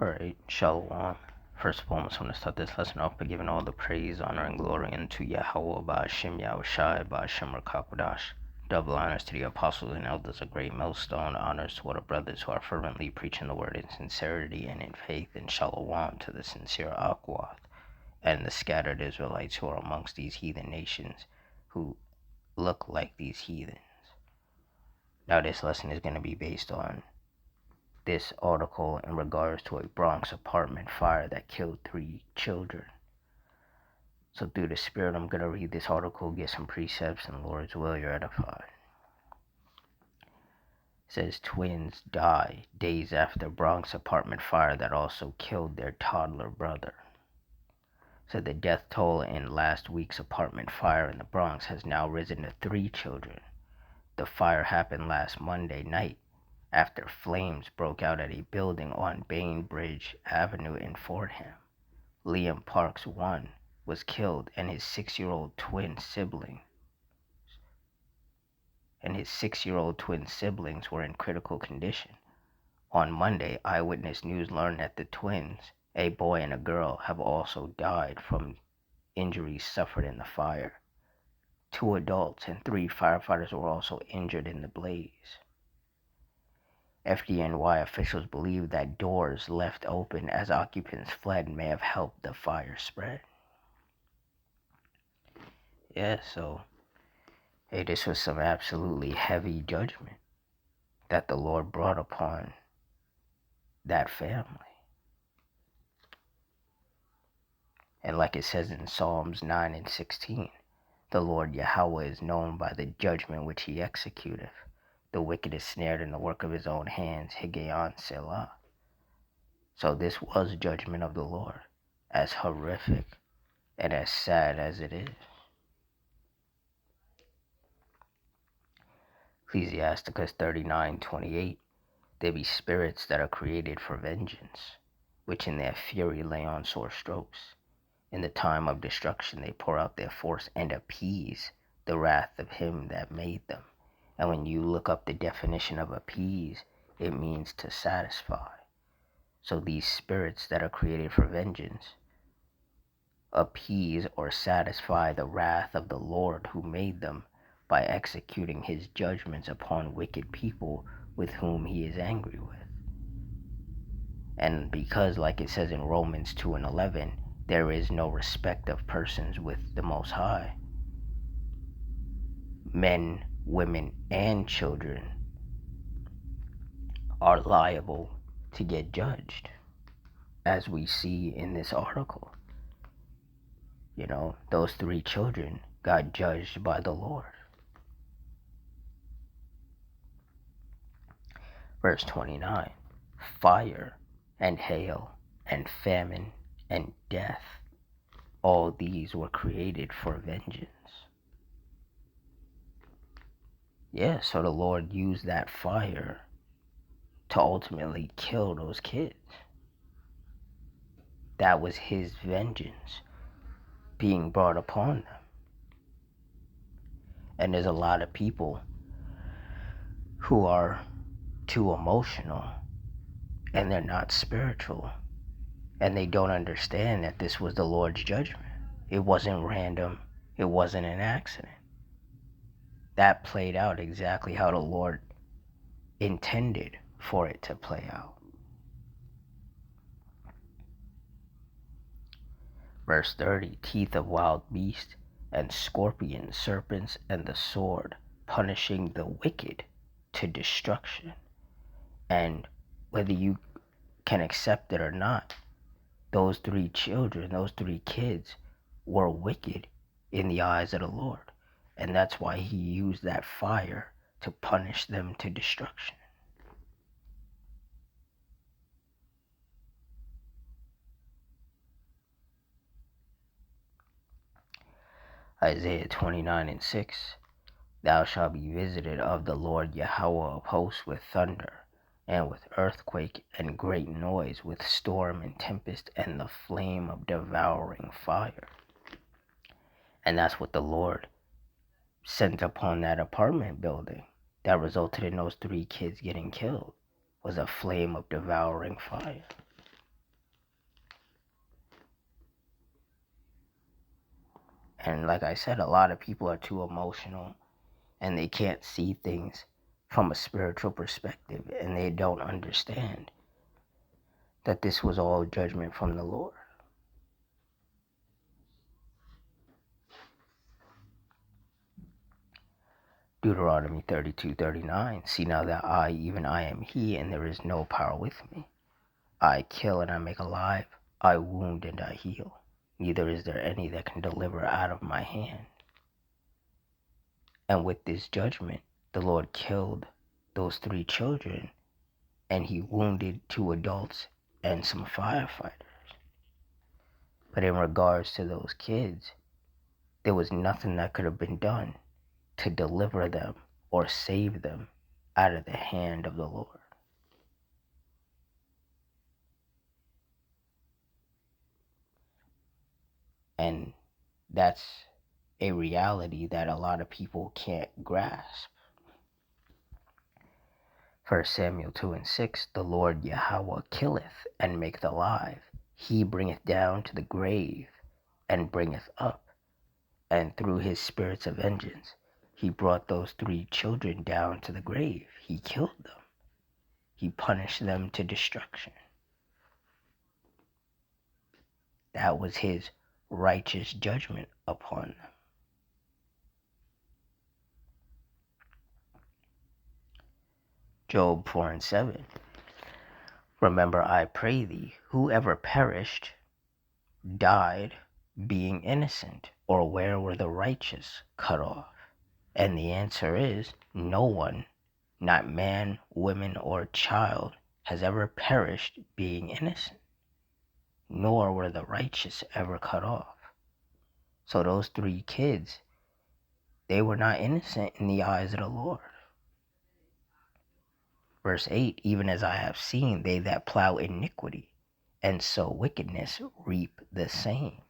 Alright, Shalom. First of all, I just want to start this lesson off by giving all the praise, honor, and glory unto Yahweh, Ba'ashem Yahushai, Ba'ashem Rakakwadash. Double honors to the apostles and elders, a great millstone. Honors to all the brothers who are fervently preaching the word in sincerity and in faith. And Shalom to the sincere Akwath and the scattered Israelites who are amongst these heathen nations who look like these heathens. Now, this lesson is going to be based on this article in regards to a Bronx apartment fire that killed 3 children. So through the Spirit, I'm going to read this article, get some precepts, and the Lord's will, you're edified. It says, twins die days after Bronx apartment fire that also killed their toddler brother. So the death toll in last week's apartment fire in the Bronx has now risen to 3 children. The fire happened last Monday night after flames broke out at a building on Bainbridge Avenue in Fordham. Liam Parks, 1, was killed, and his 6-year-old twin siblings were in critical condition. On Monday, Eyewitness News learned that the twins, a boy and a girl, have also died from injuries suffered in the fire. 2 adults and 3 firefighters were also injured in the blaze. FDNY officials believe that doors left open as occupants fled may have helped the fire spread. Yeah, so, hey, this was some absolutely heavy judgment that the Lord brought upon that family. And like it says in Psalms 9 and 16, the Lord Yahweh is known by the judgment which he executeth. The wicked is snared in the work of his own hands, Higgaion Selah. So this was judgment of the Lord, as horrific and as sad as it is. Ecclesiasticus 39:28, there be spirits that are created for vengeance, which in their fury lay on sore strokes. In the time of destruction they pour out their force and appease the wrath of him that made them. And when you look up the definition of appease, it means to satisfy. So these spirits that are created for vengeance appease or satisfy the wrath of the Lord who made them by executing his judgments upon wicked people with whom he is angry with. And because, like it says in Romans 2 and 11, there is no respect of persons with the Most High, men, women, and children are liable to get judged, as we see in this article. You know, those 3 children got judged by the Lord. Verse 29, fire and hail and famine and death, all these were created for vengeance. Yeah, so the Lord used that fire to ultimately kill those kids. That was his vengeance being brought upon them. And there's a lot of people who are too emotional and they're not spiritual, and they don't understand that this was the Lord's judgment. It wasn't random. It wasn't an accident. That played out exactly how the Lord intended for it to play out. Verse 30, teeth of wild beasts and scorpions, serpents, and the sword, punishing the wicked to destruction. And whether you can accept it or not, those 3 children, those 3 kids were wicked in the eyes of the Lord. And that's why he used that fire to punish them to destruction. Isaiah 29 and 6, thou shalt be visited of the Lord Yahweh of hosts with thunder, and with earthquake and great noise, with storm and tempest and the flame of devouring fire. And that's what the Lord sent upon that apartment building that resulted in those 3 kids getting killed, was a flame of devouring fire. And like I said, a lot of people are too emotional and they can't see things from a spiritual perspective, and they don't understand that this was all judgment from the Lord. Deuteronomy 32:39. See now that I, even I, am He, and there is no power with me. I kill and I make alive. I wound and I heal. Neither is there any that can deliver out of my hand. And with this judgment, the Lord killed those 3 children, and He wounded 2 adults and some firefighters. But in regards to those kids, there was nothing that could have been done to deliver them or save them out of the hand of the Lord. And that's a reality that a lot of people can't grasp. 1 Samuel 2:6, the Lord Yahweh killeth and maketh alive. He bringeth down to the grave and bringeth up. And through his spirits of vengeance, he brought those 3 children down to the grave. He killed them. He punished them to destruction. That was his righteous judgment upon them. Job 4:7. Remember, I pray thee, whoever perished, died, being innocent, or where were the righteous cut off? And the answer is no one, not man, woman, or child, has ever perished being innocent, nor were the righteous ever cut off. So those 3 kids, they were not innocent in the eyes of the Lord. Verse 8, even as I have seen, they that plow iniquity and sow wickedness reap the same.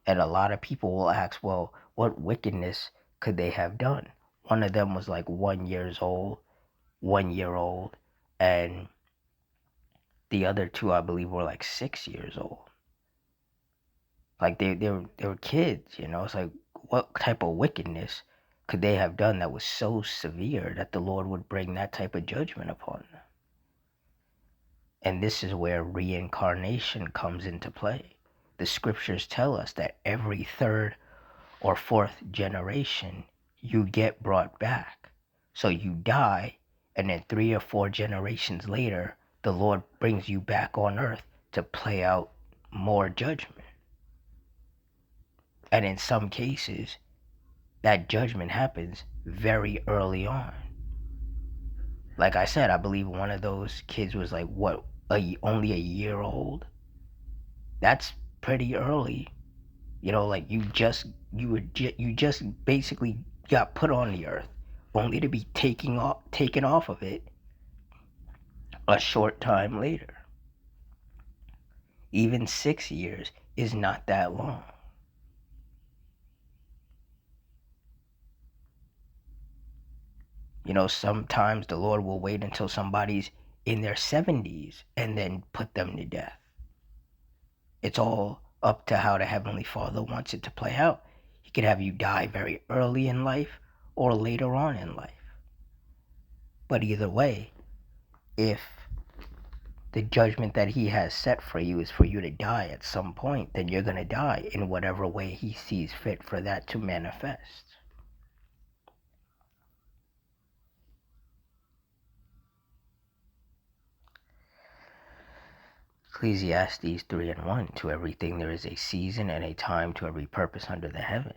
And a lot of people will ask, well, what wickedness could they have done? One of them was like 1 year old, and the other 2, I believe, were like 6 years old. Like they were kids, It's like, what type of wickedness could they have done that was so severe that the Lord would bring that type of judgment upon them? And this is where reincarnation comes into play. The scriptures tell us that every 3rd or 4th generation, you get brought back. So you die, and then 3 or 4 generations later, the Lord brings you back on earth to play out more judgment. And in some cases, that judgment happens very early on. Like I said, I believe one of those kids was like, only a year old? That's pretty early. Like you just basically got put on the earth, only to be taken off of it a short time later. Even 6 years is not that long. Sometimes the Lord will wait until somebody's in their 70s and then put them to death. It's all up to how the Heavenly Father wants it to play out. He could have you die very early in life or later on in life. But either way, if the judgment that He has set for you is for you to die at some point, then you're going to die in whatever way He sees fit for that to manifest. Ecclesiastes 3:1, to everything there is a season and a time to every purpose under the heaven.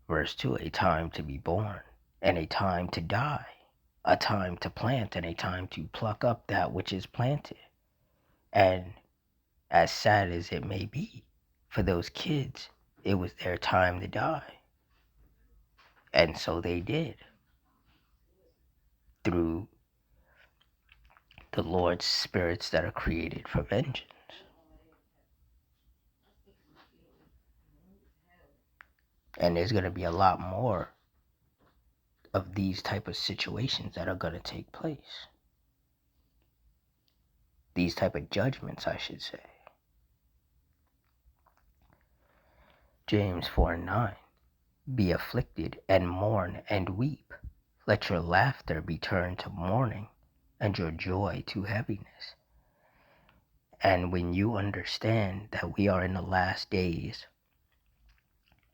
Verse 2, a time to be born and a time to die, a time to plant and a time to pluck up that which is planted. And as sad as it may be, for those kids, it was their time to die. And so they did, through the Lord's spirits that are created for vengeance. And there's going to be a lot more of these type of situations that are going to take place. These type of judgments, I should say. James 4:9. Be afflicted and mourn and weep. Let your laughter be turned to mourning and your joy to heaviness. And when you understand that we are in the last days,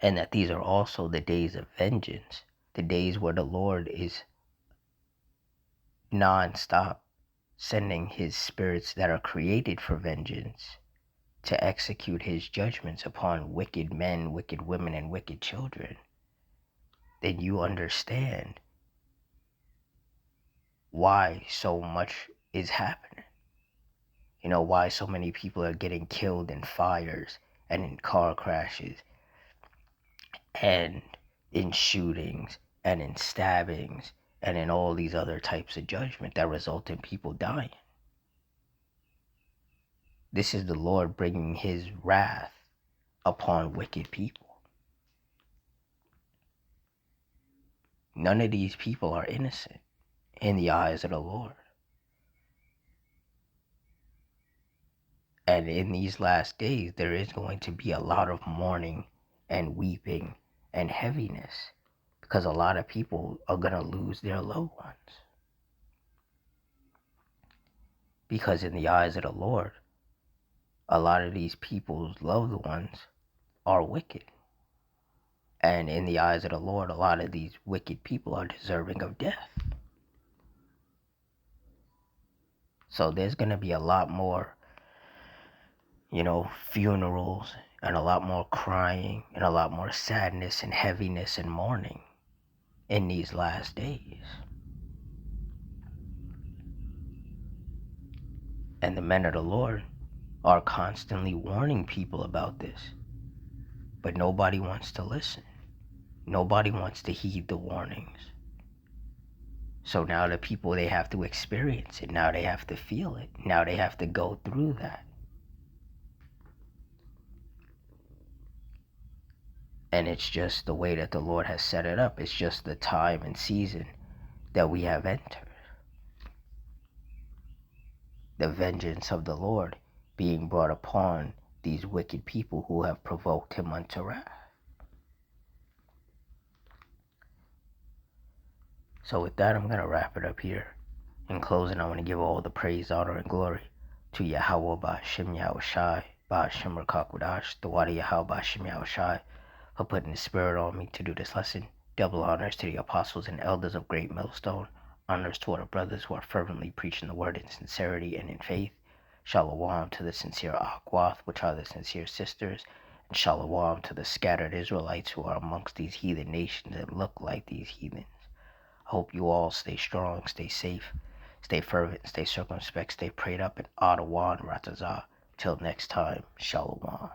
and that these are also the days of vengeance, the days where the Lord is non-stop sending his spirits that are created for vengeance to execute his judgments upon wicked men, wicked women, and wicked children, then you understand why so much is happening. You know, why so many people are getting killed in fires and in car crashes and in shootings and in stabbings and in all these other types of judgment that result in people dying. This is the Lord bringing his wrath upon wicked people. None of these people are innocent in the eyes of the Lord. And in these last days, there is going to be a lot of mourning and weeping and heaviness because a lot of people are going to lose their loved ones. Because in the eyes of the Lord, a lot of these people's loved ones are wicked. And in the eyes of the Lord, a lot of these wicked people are deserving of death. So there's going to be a lot more, funerals and a lot more crying and a lot more sadness and heaviness and mourning in these last days. And the men of the Lord are constantly warning people about this. But nobody wants to listen. Nobody wants to heed the warnings. So now the people, they have to experience it. Now they have to feel it. Now they have to go through that. And it's just the way that the Lord has set it up. It's just the time and season that we have entered. The vengeance of the Lord being brought upon these wicked people who have provoked him unto wrath. So with that, I'm going to wrap it up here. In closing, I want to give all the praise, honor, and glory to Yahweh Ba'Shem Yahushai, Ba'Shem Rakakwadash, the Wadi Yahweh Ba'Shem Yahushai, for putting the spirit on me to do this lesson. Double honors to the apostles and elders of Great Millstone. Honors to our brothers who are fervently preaching the word in sincerity and in faith. Shalom to the sincere Akwath, which are the sincere sisters. And shalom to the scattered Israelites who are amongst these heathen nations that look like these heathens. I hope you all stay strong, stay safe, stay fervent, stay circumspect, stay prayed up in Ottawa and Ratazah. Till next time, shalom.